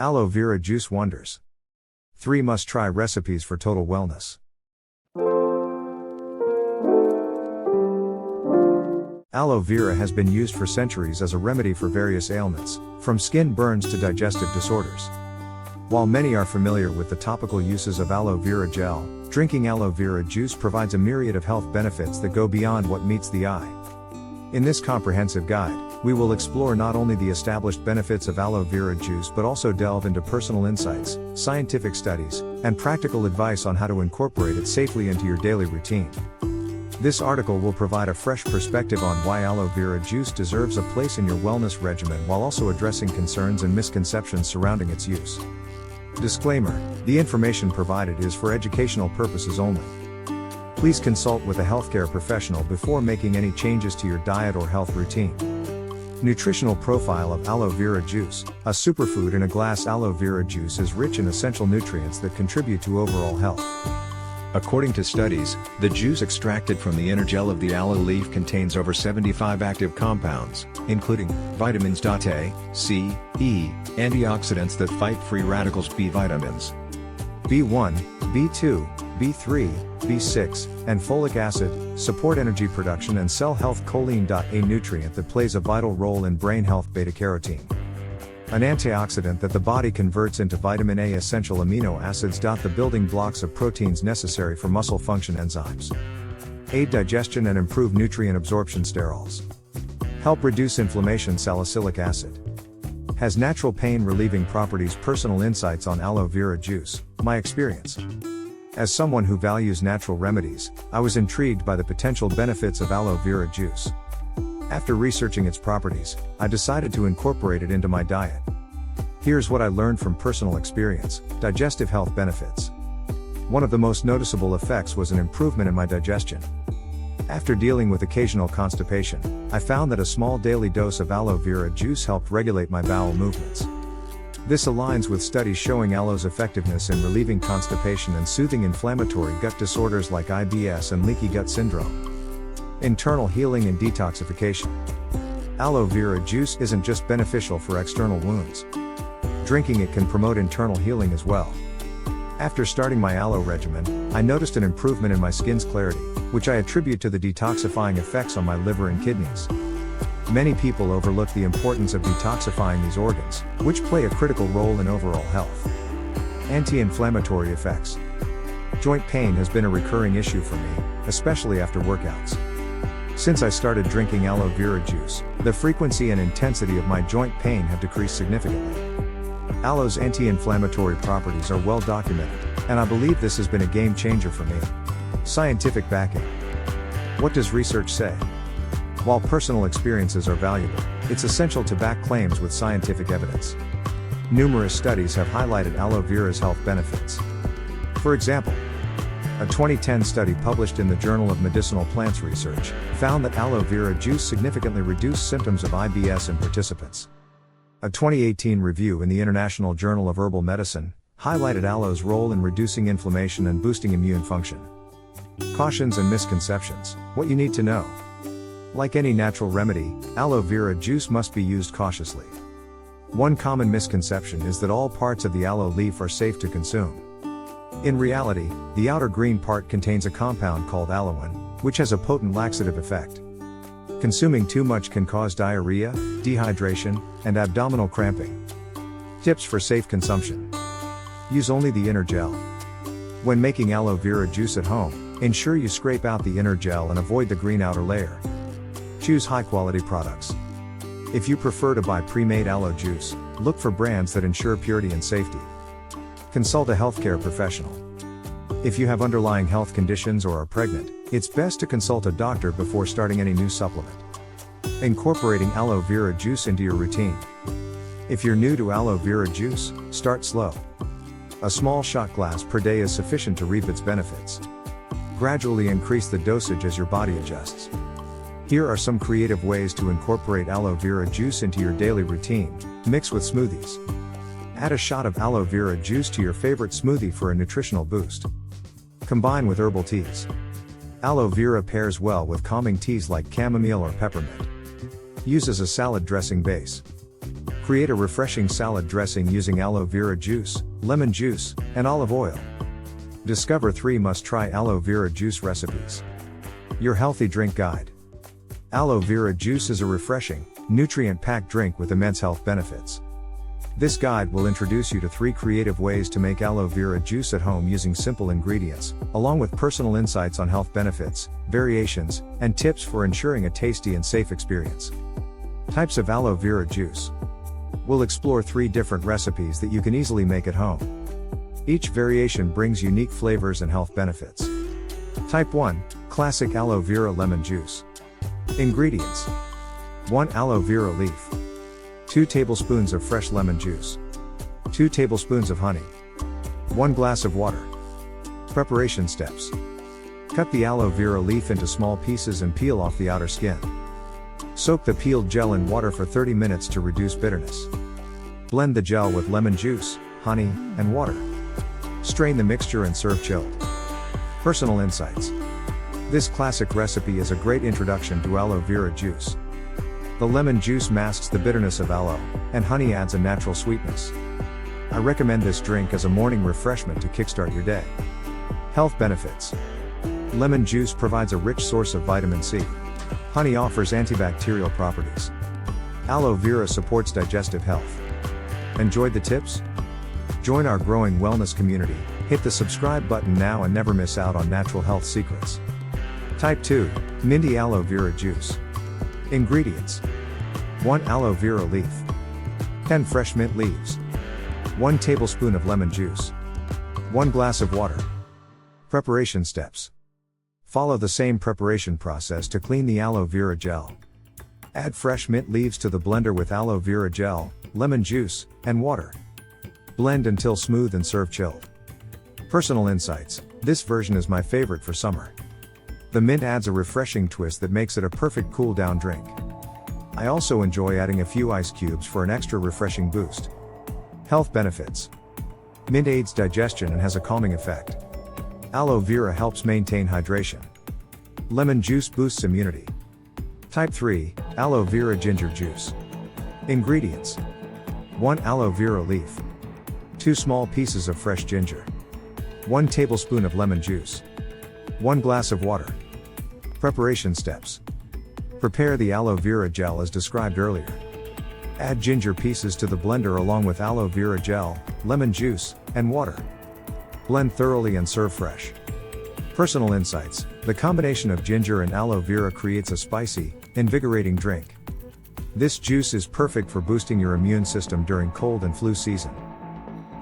Aloe Vera Juice Wonders. 3 must-try recipes for total wellness. Aloe vera has been used for centuries as a remedy for various ailments, from skin burns to digestive disorders. While many are familiar with the topical uses of aloe vera gel, drinking aloe vera juice provides a myriad of health benefits that go beyond what meets the eye. In this comprehensive guide, we will explore not only the established benefits of aloe vera juice but also delve into personal insights, scientific studies, and practical advice on how to incorporate it safely into your daily routine. This article will provide a fresh perspective on why aloe vera juice deserves a place in your wellness regimen while also addressing concerns and misconceptions surrounding its use. Disclaimer: the information provided is for educational purposes only. Please consult with a healthcare professional before making any changes to your diet or health routine. Nutritional profile of aloe vera juice. A superfood in a glass. Aloe vera juice is rich in essential nutrients that contribute to overall health. According to studies, the juice extracted from the inner gel of the aloe leaf contains over 75 active compounds, including vitamins A, C, E, antioxidants that fight free radicals, B vitamins B1, B2, B3, B6, and folic acid, support energy production and cell health. Choline, a nutrient that plays a vital role in brain health. Beta-carotene, an antioxidant that the body converts into vitamin A. Essential amino acids. The building blocks of proteins necessary for muscle function. Enzymes aid digestion and improve nutrient absorption. Sterols help reduce inflammation. Salicylic acid has natural pain relieving properties. Personal insights on aloe vera juice. My experience. As someone who values natural remedies, I was intrigued by the potential benefits of aloe vera juice. After researching its properties, I decided to incorporate it into my diet. Here's what I learned from personal experience. Digestive health benefits. One of the most noticeable effects was an improvement in my digestion. After dealing with occasional constipation, I found that a small daily dose of aloe vera juice helped regulate my bowel movements. This aligns with studies showing aloe's effectiveness in relieving constipation and soothing inflammatory gut disorders like IBS and leaky gut syndrome. Internal healing and detoxification. Aloe vera juice isn't just beneficial for external wounds. Drinking it can promote internal healing as well. After starting my aloe regimen, I noticed an improvement in my skin's clarity, which I attribute to the detoxifying effects on my liver and kidneys. Many people overlook the importance of detoxifying these organs, which play a critical role in overall health. Anti-inflammatory effects. Joint pain has been a recurring issue for me, especially after workouts. Since I started drinking aloe vera juice, the frequency and intensity of my joint pain have decreased significantly. Aloe's anti-inflammatory properties are well documented, and I believe this has been a game changer for me. Scientific backing. What does research say? While personal experiences are valuable, it's essential to back claims with scientific evidence. Numerous studies have highlighted aloe vera's health benefits. For example, a 2010 study published in the Journal of Medicinal Plants Research found that aloe vera juice significantly reduced symptoms of IBS in participants. A 2018 review in the International Journal of Herbal Medicine highlighted aloe's role in reducing inflammation and boosting immune function. Cautions and misconceptions. What you need to know. Like any natural remedy, aloe vera juice must be used cautiously. One common misconception is that all parts of the aloe leaf are safe to consume. In reality, the outer green part contains a compound called aloin, which has a potent laxative effect. Consuming too much can cause diarrhea, dehydration, and abdominal cramping. Tips for safe consumption. Use only the inner gel. When making aloe vera juice at home, ensure you scrape out the inner gel and avoid the green outer layer. Choose high-quality products. If you prefer to buy pre-made aloe juice, look for brands that ensure purity and safety. Consult a healthcare professional. If you have underlying health conditions or are pregnant, it's best to consult a doctor before starting any new supplement. Incorporating aloe vera juice into your routine. If you're new to aloe vera juice, start slow. A small shot glass per day is sufficient to reap its benefits. Gradually increase the dosage as your body adjusts. Here are some creative ways to incorporate aloe vera juice into your daily routine. Mix with smoothies. Add a shot of aloe vera juice to your favorite smoothie for a nutritional boost. Combine with herbal teas. Aloe vera pairs well with calming teas like chamomile or peppermint. Use as a salad dressing base. Create a refreshing salad dressing using aloe vera juice, lemon juice, and olive oil. Discover 3 must-try aloe vera juice recipes. Your healthy drink guide. Aloe vera juice is a refreshing, nutrient-packed drink with immense health benefits. This guide will introduce you to 3 creative ways to make aloe vera juice at home using simple ingredients, along with personal insights on health benefits, variations, and tips for ensuring a tasty and safe experience. Types of aloe vera juice. We'll explore 3 different recipes that you can easily make at home. Each variation brings unique flavors and health benefits. Type 1, Classic Aloe Vera Lemon Juice. Ingredients. 1 aloe vera leaf. 2 tablespoons of fresh lemon juice. 2 tablespoons of honey. 1 glass of water. Preparation steps. Cut the aloe vera leaf into small pieces and peel off the outer skin. Soak the peeled gel in water for 30 minutes to reduce bitterness. Blend the gel with lemon juice, honey, and water. Strain the mixture and serve chilled. Personal insights. This classic recipe is a great introduction to aloe vera juice. The lemon juice masks the bitterness of aloe, and honey adds a natural sweetness. I recommend this drink as a morning refreshment to kickstart your day. Health benefits. Lemon juice provides a rich source of vitamin C. Honey offers antibacterial properties. Aloe vera supports digestive health. Enjoyed the tips? Join our growing wellness community. Hit the subscribe button now and never miss out on natural health secrets. Type 2, Minty Aloe Vera Juice. Ingredients. 1 aloe vera leaf. 10 fresh mint leaves. 1 tablespoon of lemon juice. 1 glass of water. Preparation steps. Follow the same preparation process to clean the aloe vera gel. Add fresh mint leaves to the blender with aloe vera gel, lemon juice, and water. Blend until smooth and serve chilled. Personal insights. This version is my favorite for summer. The mint adds a refreshing twist that makes it a perfect cool-down drink. I also enjoy adding a few ice cubes for an extra refreshing boost. Health benefits. Mint aids digestion and has a calming effect. Aloe vera helps maintain hydration. Lemon juice boosts immunity. Type 3, Aloe Vera Ginger Juice. Ingredients. 1 aloe vera leaf. 2 small pieces of fresh ginger. 1 tablespoon of lemon juice. 1 glass of water. Preparation steps. Prepare the aloe vera gel as described earlier. Add ginger pieces to the blender along with aloe vera gel, lemon juice, and water. Blend thoroughly and serve fresh. Personal insights. The combination of ginger and aloe vera creates a spicy, invigorating drink. This juice is perfect for boosting your immune system during cold and flu season.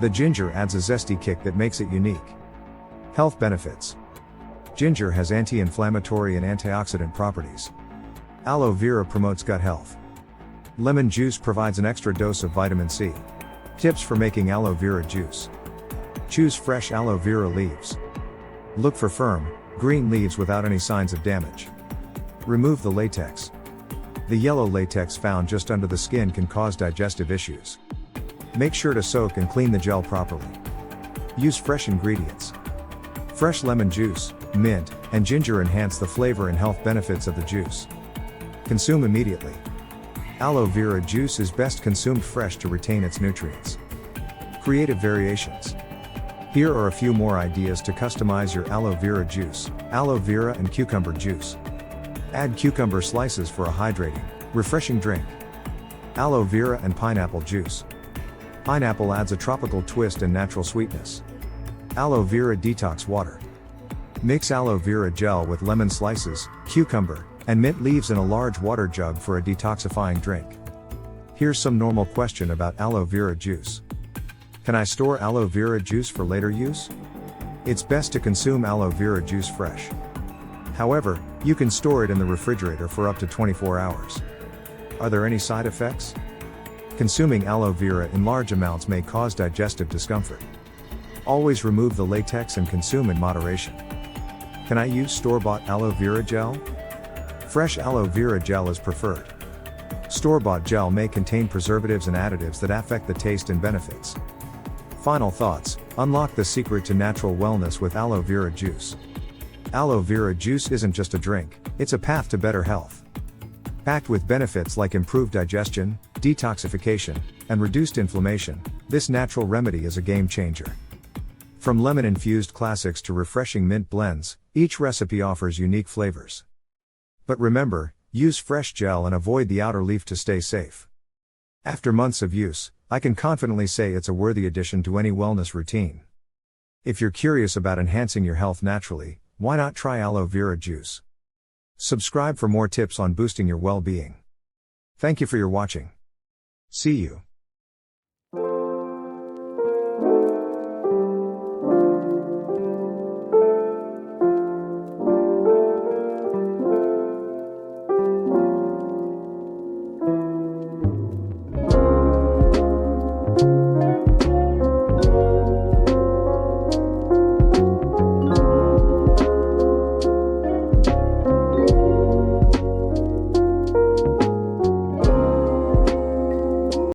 The ginger adds a zesty kick that makes it unique. Health benefits. Ginger has anti-inflammatory and antioxidant properties. Aloe vera promotes gut health. Lemon juice provides an extra dose of vitamin C. Tips for making aloe vera juice. Choose fresh aloe vera leaves. Look for firm, green leaves without any signs of damage. Remove the latex. The yellow latex found just under the skin can cause digestive issues. Make sure to soak and clean the gel properly. Use fresh ingredients. Fresh lemon juice, mint, and ginger enhance the flavor and health benefits of the juice. Consume immediately. Aloe vera juice is best consumed fresh to retain its nutrients. Creative variations. Here are a few more ideas to customize your aloe vera juice: aloe vera and cucumber juice. Add cucumber slices for a hydrating, refreshing drink. Aloe vera and pineapple juice. Pineapple adds a tropical twist and natural sweetness. Aloe vera detox water. Mix aloe vera gel with lemon slices, cucumber, and mint leaves in a large water jug for a detoxifying drink. Here's some normal question about aloe vera juice. Can I store aloe vera juice for later use? It's best to consume aloe vera juice fresh. However, you can store it in the refrigerator for up to 24 hours. Are there any side effects? Consuming aloe vera in large amounts may cause digestive discomfort. Always remove the latex and consume in moderation. Can I use store-bought aloe vera gel? Fresh aloe vera gel is preferred. Store-bought gel may contain preservatives and additives that affect the taste and benefits. Final thoughts: unlock the secret to natural wellness with aloe vera juice. Aloe vera juice isn't just a drink, it's a path to better health. Packed with benefits like improved digestion, detoxification, and reduced inflammation, this natural remedy is a game changer. From lemon-infused classics to refreshing mint blends, each recipe offers unique flavors. But remember, use fresh gel and avoid the outer leaf to stay safe. After months of use, I can confidently say it's a worthy addition to any wellness routine. If you're curious about enhancing your health naturally, why not try aloe vera juice? Subscribe for more tips on boosting your well-being. Thank you for your watching. See you.